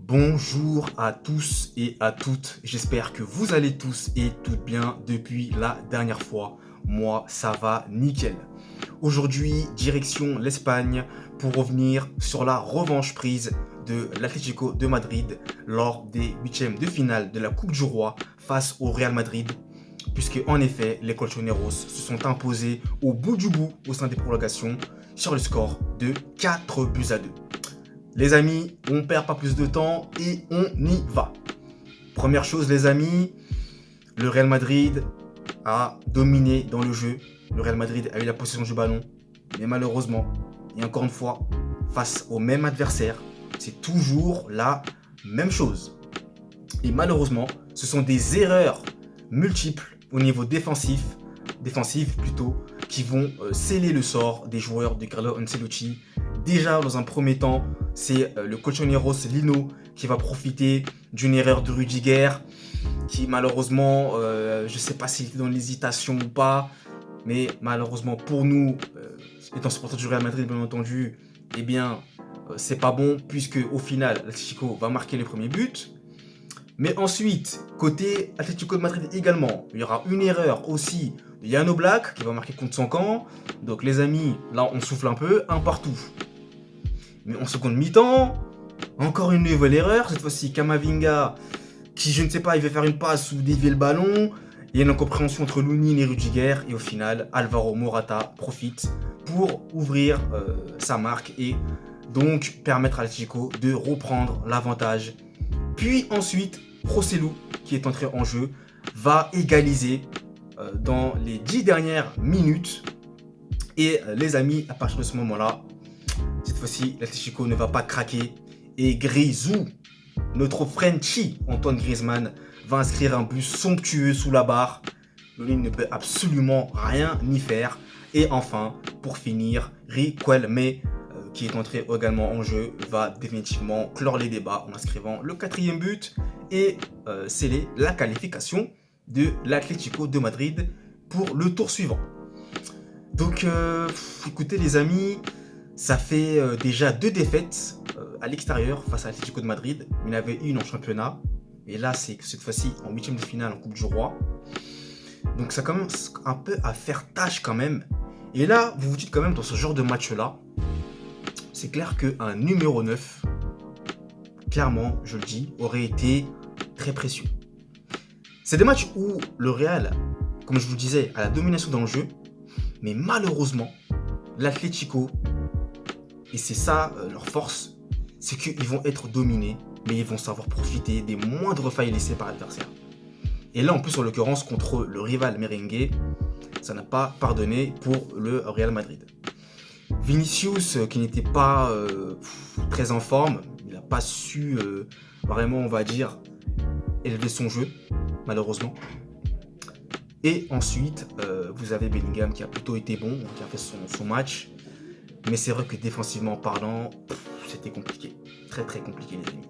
Bonjour à tous et à toutes, j'espère que vous allez tous et toutes bien depuis la dernière fois. Moi, ça va nickel. Aujourd'hui, direction l'Espagne pour revenir sur la revanche prise de l'Atlético de Madrid lors des huitièmes de finale de la Coupe du Roi face au Real Madrid. Puisque en effet, les Colchoneros se sont imposés au bout du bout au sein des prolongations sur le score de 4 buts à 2. Les amis, on perd pas plus de temps et on y va. Première chose les amis, le Real Madrid a dominé dans le jeu. Le Real Madrid a eu la possession du ballon. Mais malheureusement, et encore une fois, face au même adversaire, c'est toujours la même chose. Et malheureusement, ce sont des erreurs multiples au niveau défensif plutôt, qui vont sceller le sort des joueurs de Carlo Ancelotti. Déjà, dans un premier temps, c'est le Colchoneros Lino qui va profiter d'une erreur de Rudiger, qui malheureusement, je ne sais pas s'il était dans l'hésitation ou pas, mais malheureusement pour nous, étant supporters du Real Madrid bien entendu, eh bien, c'est pas bon, puisque au final, l'Atlético va marquer le premier but. Mais ensuite, côté Atlético de Madrid également, il y aura une erreur aussi de Jan Oblak qui va marquer contre son camp. Donc les amis, là on souffle un peu, un partout. Mais en seconde mi-temps, encore une nouvelle erreur, cette fois-ci Camavinga, qui je ne sais pas, il veut faire une passe ou dévier le ballon. Il y a une incompréhension entre Lunin et Rudiger, et au final, Alvaro Morata profite pour ouvrir sa marque et donc permettre à l'Atlético de reprendre l'avantage. Puis ensuite, Joselu, qui est entré en jeu, va égaliser dans les 10 dernières minutes. Et les amis, à partir de ce moment-là, cette fois-ci, l'Atlético ne va pas craquer. Et Grisou, notre Frenchie, Antoine Griezmann, va inscrire un but somptueux sous la barre. Lolin ne peut absolument rien y faire. Et enfin, pour finir, Riquelme, qui est entré également en jeu, va définitivement clore les débats en inscrivant le 4e but et sceller la qualification de l'Atlético de Madrid pour le tour suivant. Donc, écoutez les amis, ça fait déjà 2 défaites à l'extérieur face à l'Atlético de Madrid. Il y en avait une en championnat, et là c'est cette fois-ci en 8e de finale en Coupe du Roi. Donc ça commence un peu à faire tâche quand même. Et là, vous vous dites quand même, dans ce genre de match-là, c'est clair qu'un numéro 9, clairement, je le dis, aurait été très précieux. C'est des matchs où le Real, comme je vous disais, a la domination dans le jeu, mais malheureusement, l'Atlético, et c'est ça leur force, c'est qu'ils vont être dominés, mais ils vont savoir profiter des moindres failles laissées par l'adversaire. Et là, en plus, en l'occurrence, contre le rival merengue, ça n'a pas pardonné pour le Real Madrid. Vinicius, qui n'était pas très en forme, il n'a pas su vraiment, on va dire, élever son jeu, malheureusement. Et ensuite, vous avez Bellingham qui a plutôt été bon, qui a fait son match. Mais c'est vrai que défensivement parlant, c'était compliqué. Très très compliqué les amis.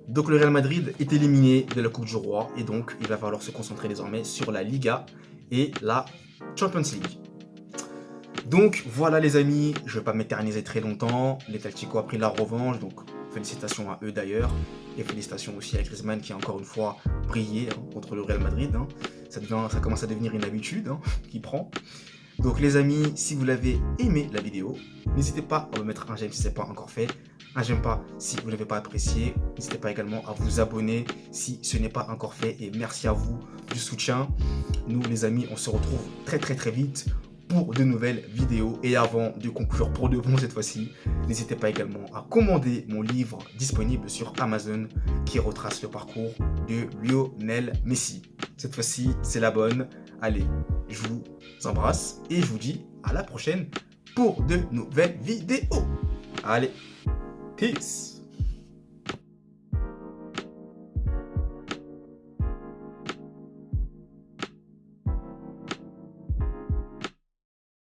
Donc le Real Madrid est éliminé de la Coupe du Roi. Et donc il va falloir se concentrer désormais sur la Liga et la Champions League. Donc voilà les amis, je ne vais pas m'éterniser très longtemps. L'Atlético a pris la revanche, donc félicitations à eux d'ailleurs. Et félicitations aussi à Griezmann qui a encore une fois brillé contre le Real Madrid. Ça commence à devenir une habitude qu'il prend. Donc les amis, si vous l'avez aimé la vidéo, n'hésitez pas à me mettre un j'aime si ce n'est pas encore fait. Un j'aime pas si vous ne l'avez pas apprécié. N'hésitez pas également à vous abonner si ce n'est pas encore fait. Et merci à vous du soutien. Nous les amis, on se retrouve très très vite pour de nouvelles vidéos. Et avant de conclure pour de bon cette fois-ci, n'hésitez pas également à commander mon livre disponible sur Amazon qui retrace le parcours de Lionel Messi. Cette fois-ci, c'est la bonne. Allez, je vous embrasse et je vous dis à la prochaine pour de nouvelles vidéos. Allez, peace!